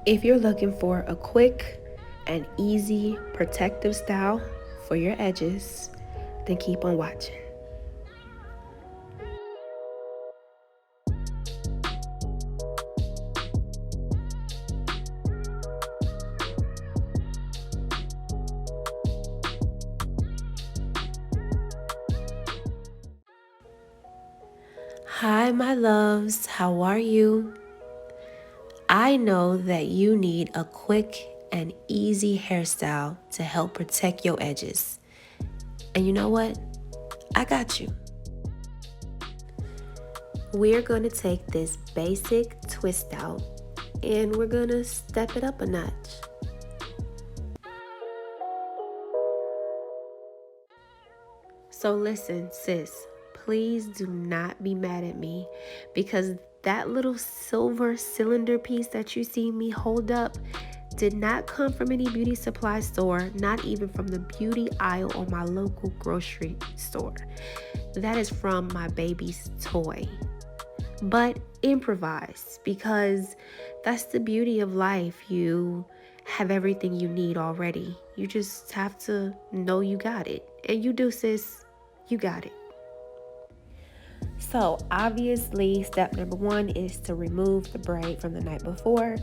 If you're looking for a quick and easy protective style for your edges, then keep on watching. Hi, my loves. How are you? I know that you need a quick and easy hairstyle to help protect your edges. And you know what? I got you. We're going to take this basic twist out and we're going to step it up a notch. So listen, sis, please do not be mad at me because that little silver cylinder piece that you see me hold up did not come from any beauty supply store, not even from the beauty aisle or my local grocery store. That is from my baby's toy. But improvise, because that's the beauty of life. You have everything you need already. You just have to know you got it. And you do, sis. You got it. So obviously, step number 1 is to remove the braid from the night before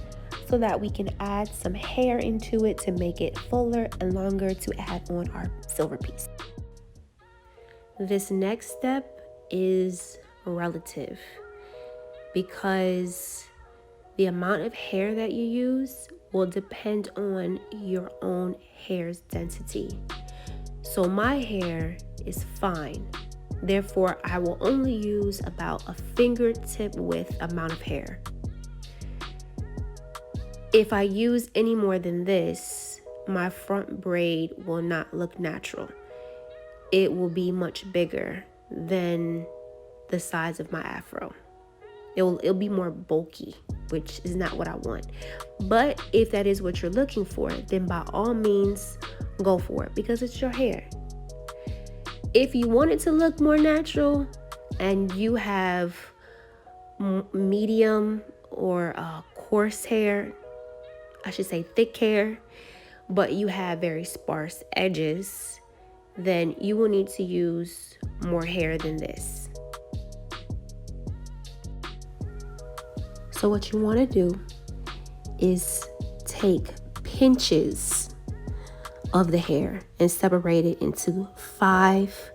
so that we can add some hair into it to make it fuller and longer to add on our silver piece. This next step is relative because the amount of hair that you use will depend on your own hair's density. So my hair is fine. Therefore, I will only use about a fingertip width amount of hair. If I use any more than this, my front braid will not look natural. It will be much bigger than the size of my afro. It'll be more bulky, which is not what I want. But if that is what you're looking for, then by all means, go for it because it's your hair. If you want it to look more natural and you have medium or coarse hair, I should say thick hair, but you have very sparse edges, then you will need to use more hair than this. So what you want to do is take pinches of the hair and separate it into 5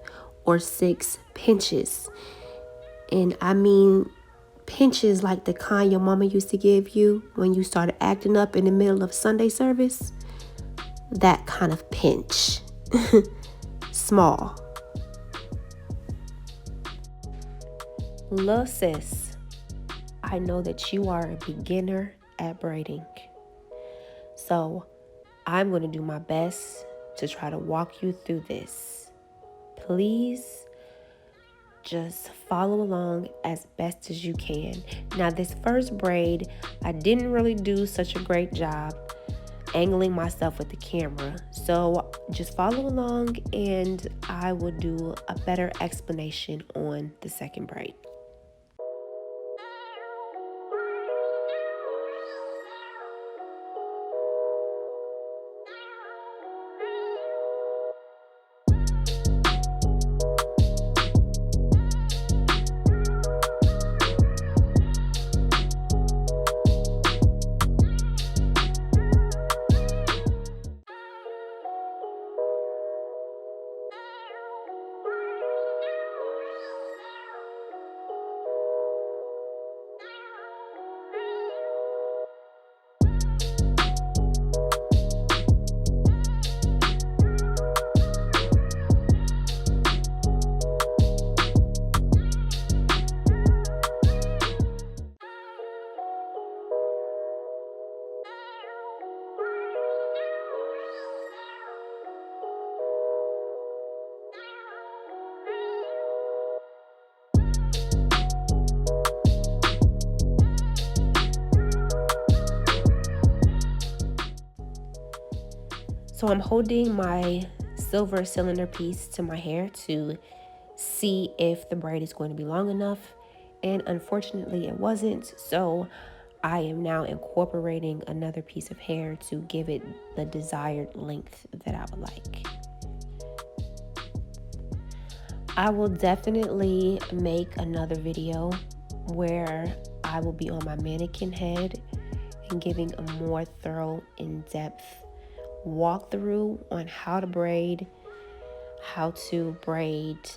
or 6 pinches. And I mean pinches like the kind your mama used to give you when you started acting up in the middle of Sunday service. That kind of pinch. Small. Lil' sis, I know that you are a beginner at braiding. So I'm going to do my best to try to walk you through this. Please just follow along as best as you can. Now, this first braid, I didn't really do such a great job angling myself with the camera. So just follow along and I will do a better explanation on the second braid. So I'm holding my silver cylinder piece to my hair to see if the braid is going to be long enough. And unfortunately it wasn't. So I am now incorporating another piece of hair to give it the desired length that I would like. I will definitely make another video where I will be on my mannequin head and giving a more thorough, in-depth walkthrough on how to braid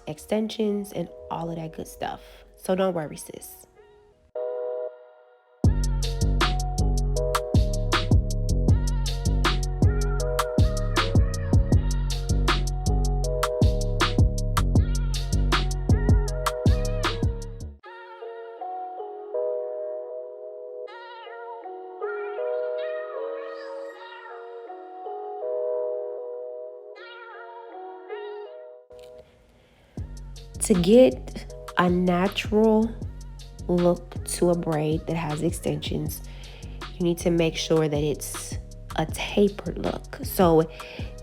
extensions, and all of that good stuff. So don't worry, sis. To get a natural look to a braid that has extensions, you need to make sure that it's a tapered look. So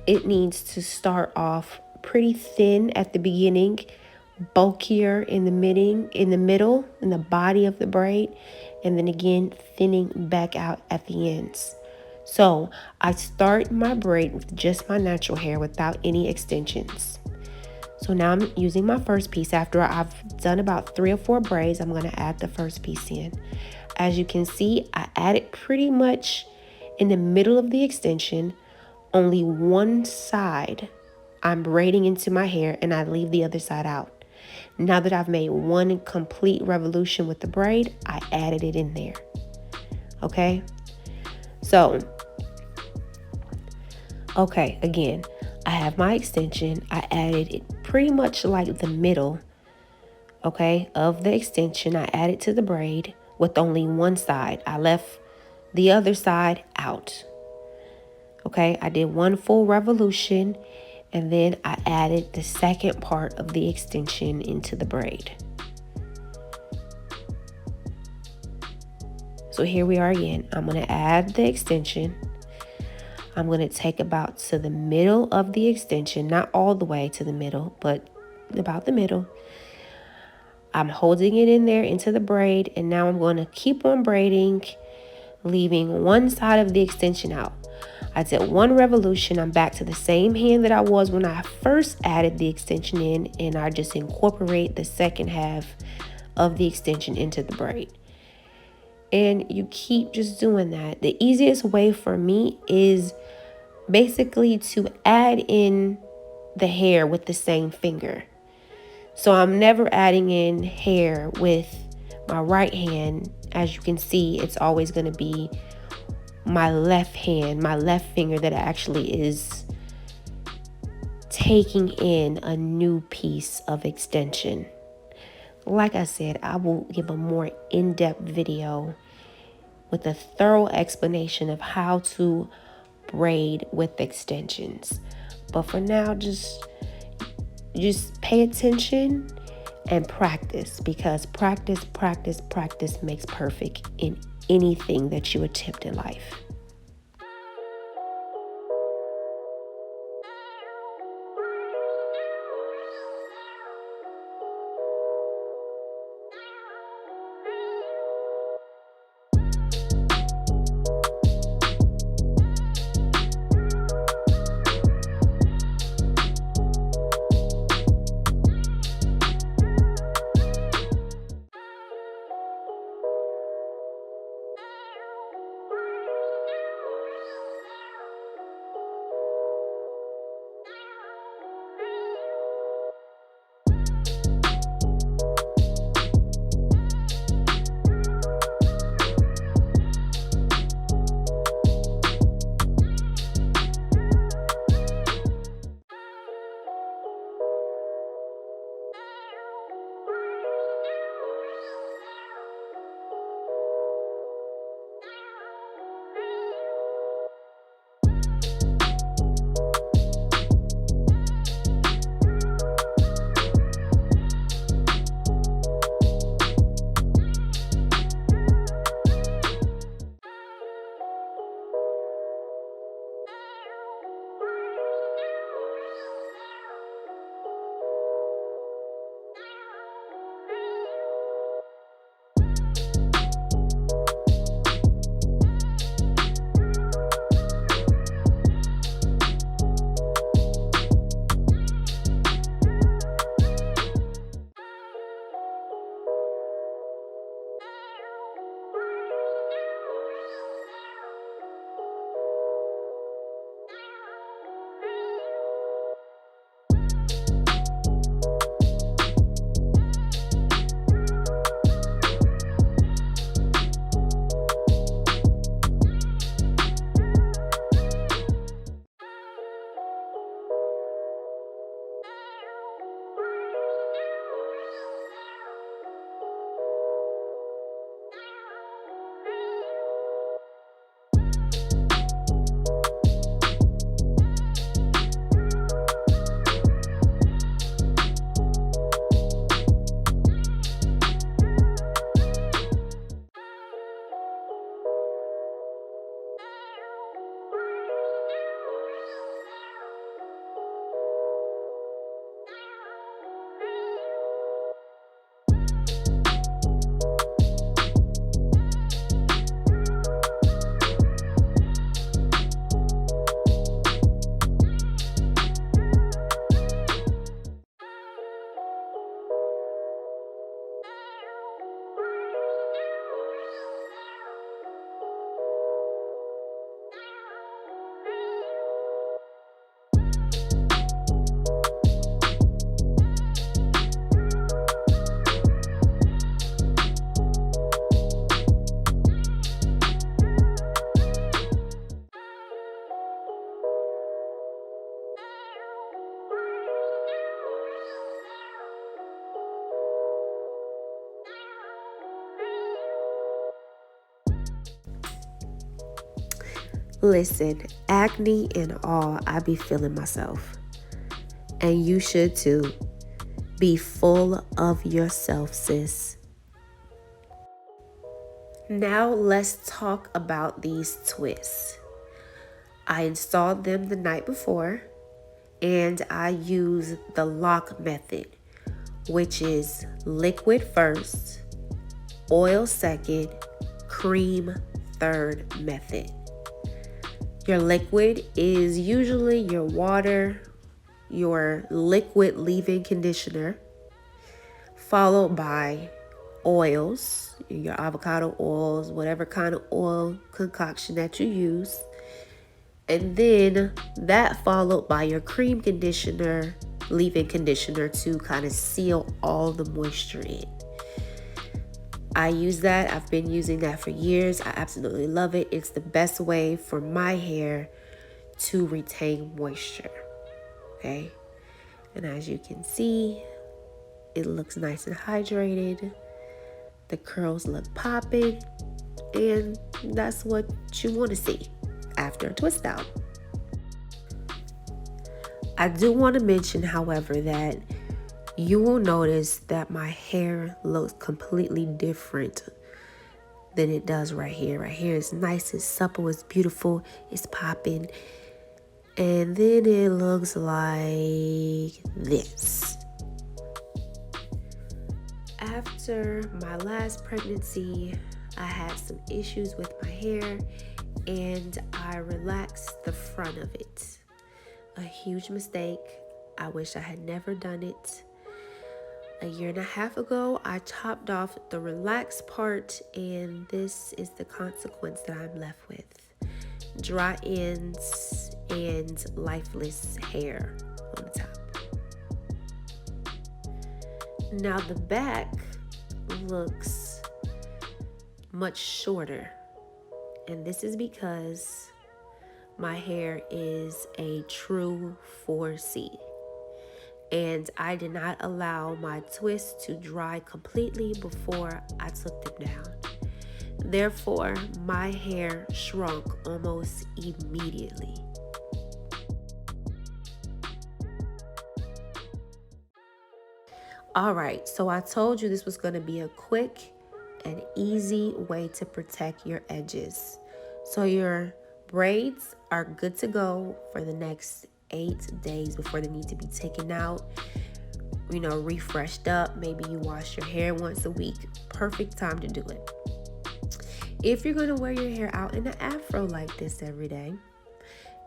it needs to start off pretty thin at the beginning, bulkier in the middle, in the body of the braid, and then again thinning back out at the ends. So I start my braid with just my natural hair without any extensions. So now I'm using my first piece. After I've done about 3 or 4 braids, I'm going to add the first piece in. As you can see, I added pretty much in the middle of the extension, only one side I'm braiding into my hair, and I leave the other side out. Now that I've made one complete revolution with the braid, I added it in there. Okay? So, okay, again, I have my extension. I added it pretty much like the middle, okay, of the extension. I added to the braid with only one side. I left the other side out. Okay, I did one full revolution, and then I added the second part of the extension into the braid. So here we are again. I'm going to add the extension. I'm going to take about to the middle of the extension, not all the way to the middle, but about the middle. I'm holding it in there into the braid, and now I'm going to keep on braiding, leaving one side of the extension out. I did one revolution. I'm back to the same hand that I was when I first added the extension in, and I just incorporate the second half of the extension into the braid. And you keep just doing that. The easiest way for me is basically to add in the hair with the same finger. So I'm never adding in hair with my right hand. As you can see, it's always going to be my left hand, my left finger that actually is taking in a new piece of extension. Like I said, I will give a more in-depth video with a thorough explanation of how to braid with extensions. But for now, just pay attention and practice, because practice makes perfect in anything that you attempt in life. Listen, acne and all, I be feeling myself. And you should too. Be full of yourself, sis. Now let's talk about these twists. I installed them the night before, and I use the lock method, which is liquid first, oil second, cream third method. Your liquid is usually your water, your liquid leave-in conditioner, followed by oils, your avocado oils, whatever kind of oil concoction that you use. And then that followed by your cream conditioner, leave-in conditioner to kind of seal all the moisture in. I use that. I've been using that for years. I absolutely love it. It's the best way for my hair to retain moisture. Okay. And as you can see, it looks nice and hydrated. The curls look popping. And that's what you want to see after a twist out. I do want to mention, however, that you will notice that my hair looks completely different than it does right here. Right here is nice, it's supple, it's beautiful, it's popping. And then it looks like this. After my last pregnancy, I had some issues with my hair and I relaxed the front of it. A huge mistake. I wish I had never done it. A year and a half ago, I chopped off the relaxed part, and this is the consequence that I'm left with. Dry ends and lifeless hair on the top. Now the back looks much shorter, and this is because my hair is a true 4C. And I did not allow my twists to dry completely before I took them down. Therefore, my hair shrunk almost immediately. All right, so I told you this was going to be a quick and easy way to protect your edges. So your braids are good to go for the next 8 days before they need to be taken out, refreshed up. Maybe you wash your hair once a week. Perfect time to do it. If you're going to wear your hair out in an afro like this every day,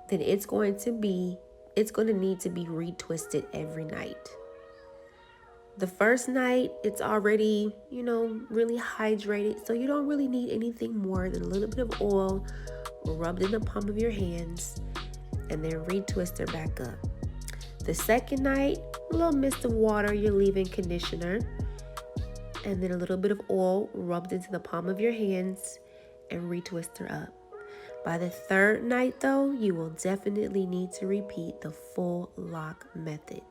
then it's going to need to be retwisted every night. The first night, it's already, really hydrated, so you don't really need anything more than a little bit of oil rubbed in the palm of your hands, and then retwist her back up. The second night, a little mist of water, your leave-in conditioner, and then a little bit of oil rubbed into the palm of your hands and retwist her up. By the third night, though, you will definitely need to repeat the full lock method.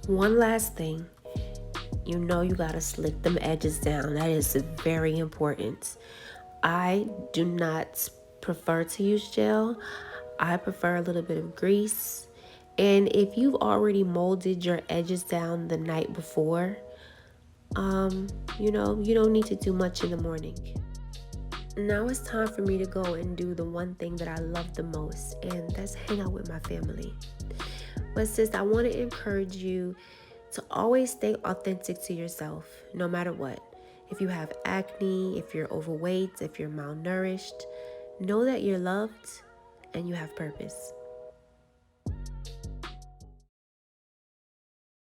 One last thing. You gotta slick them edges down. That is very important. I do not prefer to use gel. I prefer a little bit of grease. And if you've already molded your edges down the night before, you don't need to do much in the morning. Now it's time for me to go and do the one thing that I love the most, and that's hang out with my family. But sis, I want to encourage you to always stay authentic to yourself, no matter what. If you have acne, if you're overweight, if you're malnourished, know that you're loved and you have purpose.